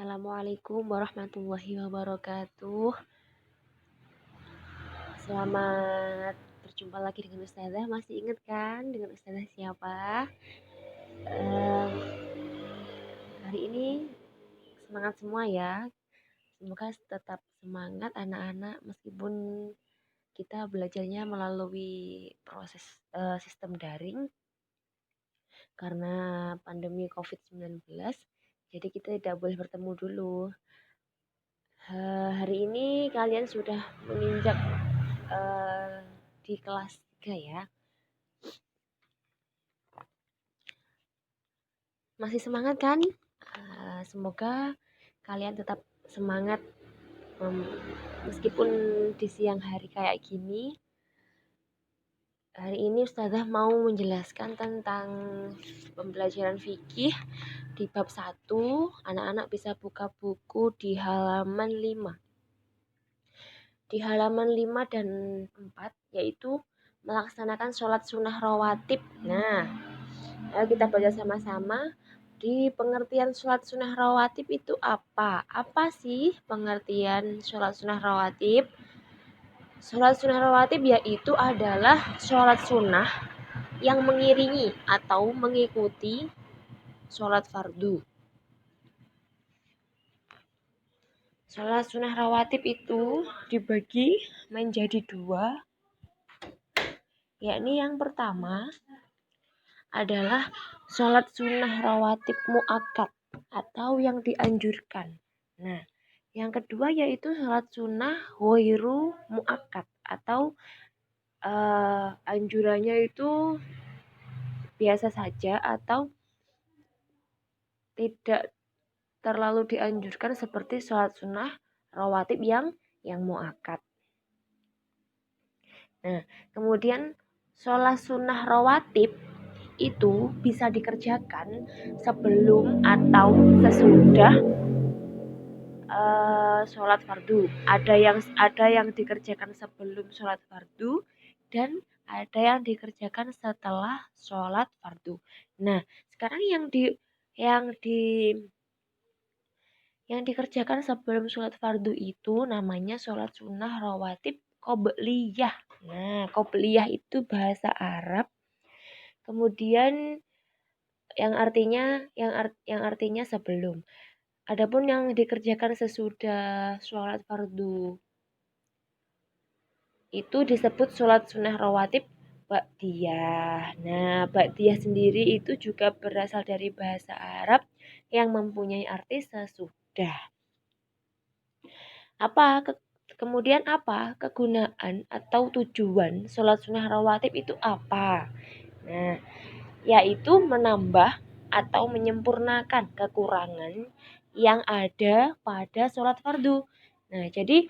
Assalamualaikum warahmatullahi wabarakatuh. Selamat berjumpa lagi dengan Ustazah. Masih ingat kan dengan Ustazah siapa? Eh, Hari ini semangat semua ya. Semoga tetap semangat anak-anak meskipun kita belajarnya melalui proses sistem daring karena pandemi COVID-19. Jadi kita tidak boleh bertemu dulu. Hari ini kalian sudah menginjak di kelas 3 ya. Masih semangat kan? Semoga kalian tetap semangat meskipun di siang hari kayak gini. Hari ini Ustazah mau menjelaskan tentang pembelajaran fikih di bab 1. Anak-anak bisa buka buku di halaman 5. Di halaman 5 dan 4 yaitu melaksanakan sholat sunnah rawatib. Nah, ayo kita baca sama-sama. Di pengertian sholat sunnah rawatib itu apa? Apa sih pengertian sholat sunnah rawatib? Sholat sunnah rawatib yaitu adalah sholat sunnah yang mengiringi atau mengikuti sholat fardu. Sholat sunnah rawatib itu dibagi menjadi 2, yakni yang pertama adalah sholat sunnah rawatib mu'akkad atau yang dianjurkan. Nah, yang kedua yaitu sholat sunnah ghairu mu'akkad atau anjurannya itu biasa saja atau tidak terlalu dianjurkan seperti sholat sunnah rawatib yang mu'akkad. Nah, kemudian sholat sunnah rawatib itu bisa dikerjakan sebelum atau sesudah sholat fardu. Ada yang dikerjakan sebelum sholat fardu dan ada yang dikerjakan setelah sholat fardu. Nah, sekarang yang dikerjakan sebelum sholat fardu itu namanya sholat sunnah rawatib qobliyah. Nah, qobliyah itu bahasa Arab. Kemudian yang artinya sebelum. Adapun yang dikerjakan sesudah sholat fardu itu disebut sholat sunnah rawatib ba'diyah. Nah, ba'diyah sendiri itu juga berasal dari bahasa Arab yang mempunyai arti sesudah. Kemudian apa kegunaan atau tujuan sholat sunnah rawatib itu apa? Nah, yaitu menambah atau menyempurnakan kekurangan yang ada pada sholat fardu. Nah, jadi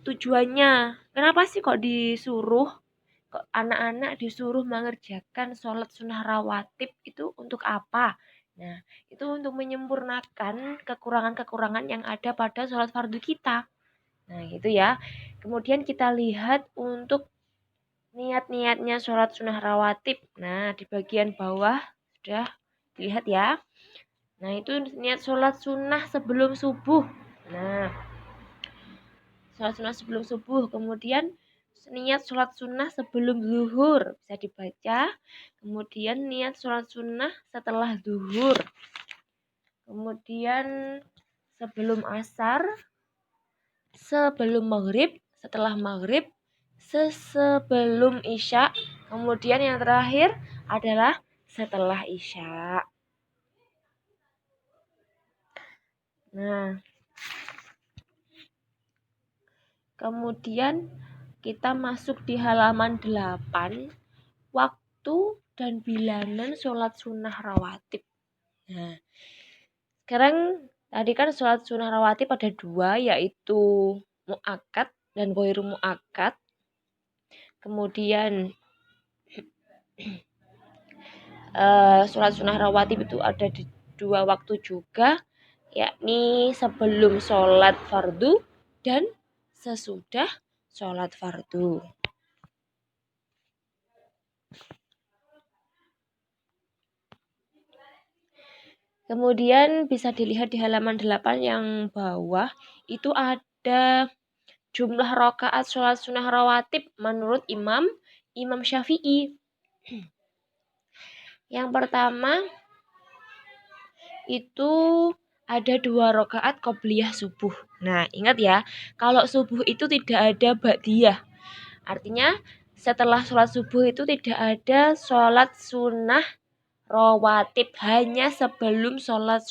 tujuannya, kenapa sih kok anak-anak disuruh mengerjakan sholat sunnah rawatib itu untuk apa? Nah, itu untuk menyempurnakan kekurangan-kekurangan yang ada pada sholat fardu kita. Nah, gitu ya. Kemudian kita lihat untuk niat-niatnya sholat sunnah rawatib. Nah, di bagian bawah sudah dilihat ya. Nah, itu niat sholat sunnah sebelum subuh. Nah, sholat sunnah sebelum subuh. Kemudian niat sholat sunnah sebelum zuhur. Bisa dibaca. Kemudian niat sholat sunnah setelah zuhur. Kemudian sebelum asar. Sebelum maghrib. Setelah maghrib. Sebelum isya. Kemudian yang terakhir adalah setelah isya. Nah, kemudian kita masuk di halaman 8, waktu dan bilangan sholat sunnah rawatib. Nah, sekarang tadi kan sholat sunnah rawatib ada 2, yaitu mu'akkad dan ghairu mu'akkad. Kemudian sholat sunnah rawatib itu ada di 2 waktu juga, yakni sebelum sholat fardu dan sesudah sholat fardu. Kemudian bisa dilihat di halaman 8 yang bawah, itu ada jumlah rakaat sholat sunnah rawatib menurut Imam Syafi'i. Yang pertama itu ada 2 rakaat qobliyah subuh. Nah, ingat ya, kalau subuh itu tidak ada ba'diyah. Artinya setelah sholat subuh itu tidak ada sholat sunnah rawatib, hanya sebelum sholat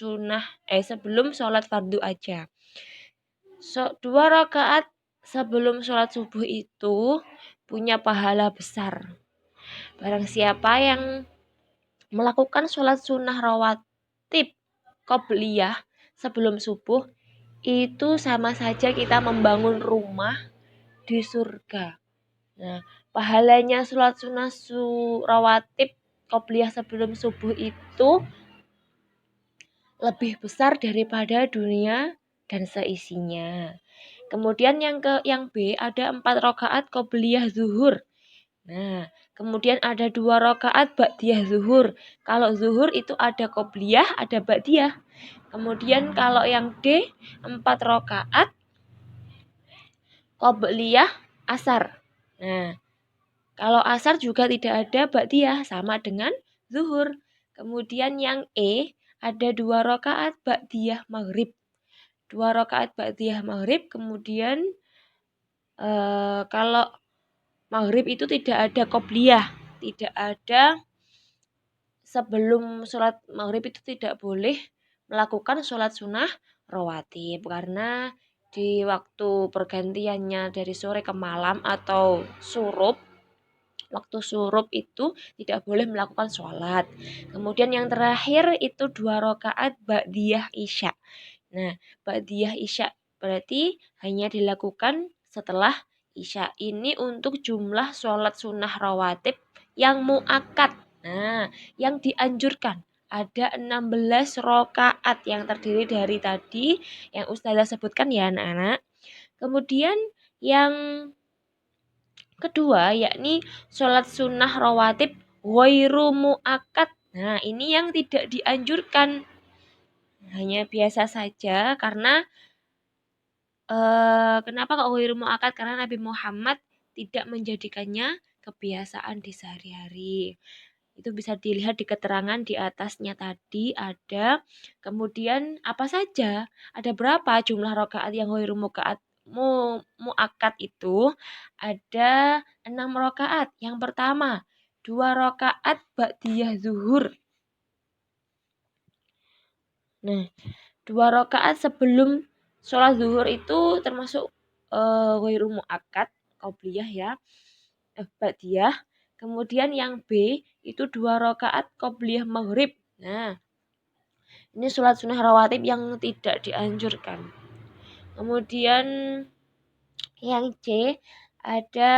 fardu aja. 2 rakaat sebelum sholat subuh itu punya pahala besar. Barang siapa yang melakukan sholat sunnah rawatib qobliyah sebelum subuh, itu sama saja kita membangun rumah di surga. Nah, pahalanya sholat sunnah rawatib qobliyah sebelum subuh itu lebih besar daripada dunia dan seisinya. Kemudian yang B ada 4 rakaat qobliyah zuhur. Nah, kemudian ada 2 rakaat ba'diyah zuhur. Kalau zuhur itu ada qobliyah, ada ba'diyah. Kemudian kalau yang D 4 rakaat qobliyah asar. Nah, kalau asar juga tidak ada ba'diyah, sama dengan zuhur. Kemudian yang E ada 2 rakaat ba'diyah maghrib. 2 rakaat ba'diyah maghrib. Kemudian kalau maghrib itu tidak ada qobliyah, tidak ada sebelum sholat maghrib itu tidak boleh melakukan sholat sunnah rawatib, karena di waktu pergantiannya dari sore ke malam atau surub, waktu surub itu tidak boleh melakukan sholat. Kemudian yang terakhir itu 2 rakaat ba'diyah isya. Nah, ba'diyah isya berarti hanya dilakukan setelah isya. Ini untuk jumlah sholat sunnah rawatib yang mu'akad. Nah, yang dianjurkan ada 16 rakaat yang terdiri dari tadi yang Ustazah sebutkan ya anak-anak. Kemudian yang kedua yakni sholat sunnah rawatib ghairu mu'akad. Nah, ini yang tidak dianjurkan, hanya biasa saja. Karena kenapa kok ghairu mu'akad? Karena Nabi Muhammad tidak menjadikannya kebiasaan di sehari-hari. Itu bisa dilihat di keterangan di atasnya tadi ada. Kemudian apa saja? Ada berapa jumlah rakaat yang ghairu mu'akad itu? Ada 6 rakaat. Yang pertama, 2 rakaat ba'diyah zuhur. Nah, 2 rakaat sebelum sholat zuhur itu termasuk ghairu mu'akad, qobliyah ya, ba'diyah. Kemudian yang B itu 2 rakaat qobliyah maghrib. Nah, ini sholat sunnah rawatib yang tidak dianjurkan. Kemudian yang C ada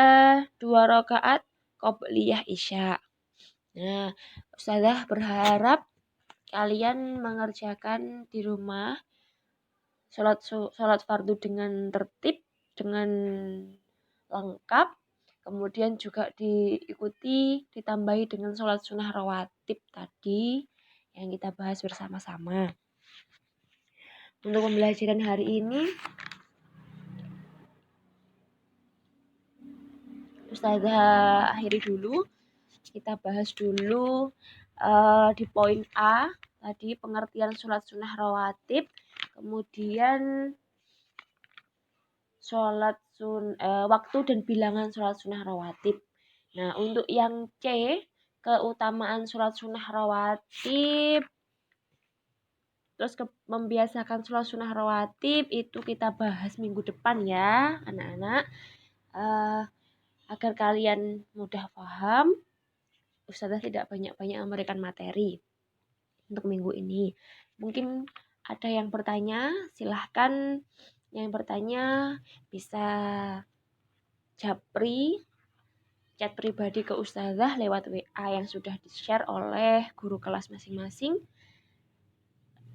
2 rakaat qobliyah isya. Nah, Ustazah berharap kalian mengerjakan di rumah sholat fardu dengan tertib, dengan lengkap. Kemudian juga ditambahi dengan sholat sunnah rawatib tadi yang kita bahas bersama-sama. Untuk pembelajaran hari ini, Ustazah akhiri dulu. Kita bahas dulu di poin A tadi pengertian sholat sunnah rawatib, kemudian waktu dan bilangan sholat sunnah rawatib. Nah, untuk yang C, keutamaan sholat sunnah rawatib, terus membiasakan sholat sunnah rawatib itu kita bahas minggu depan ya anak-anak. Agar kalian mudah paham, Ustazah tidak banyak-banyak memberikan materi untuk minggu ini. Mungkin ada yang bertanya, silahkan. Yang bertanya bisa japri, chat pribadi ke Ustazah lewat WA yang sudah di-share oleh guru kelas masing-masing.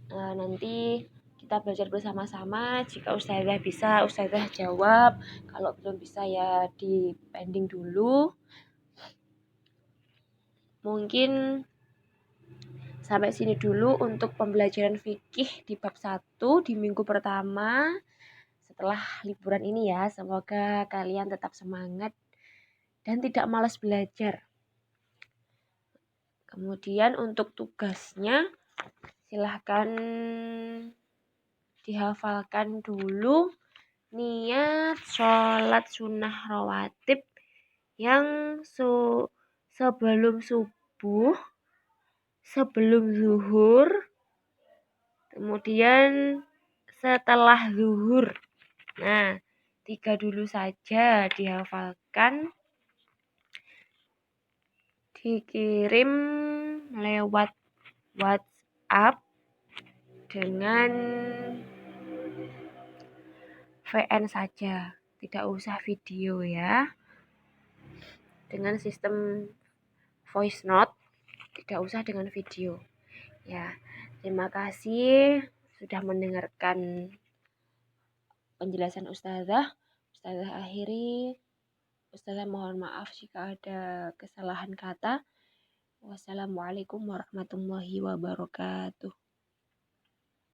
Nanti kita belajar bersama-sama. Jika Ustazah bisa, Ustazah jawab. Kalau belum bisa ya di pending dulu. Mungkin Sampai sini dulu untuk pembelajaran fikih di bab 1 di minggu pertama setelah liburan ini ya. Semoga kalian tetap semangat dan tidak malas belajar. Kemudian untuk tugasnya silahkan dihafalkan dulu niat sholat sunnah rawatib yang sebelum subuh, sebelum zuhur, kemudian setelah zuhur. Nah, 3 dulu saja dihafalkan, dikirim lewat WhatsApp dengan VN saja, tidak usah video ya. Dengan sistem voice note, tidak usah dengan video. Ya, terima kasih sudah mendengarkan penjelasan Ustazah. Ustazah akhiri. Ustazah mohon maaf jika ada kesalahan kata. Wassalamualaikum warahmatullahi wabarakatuh.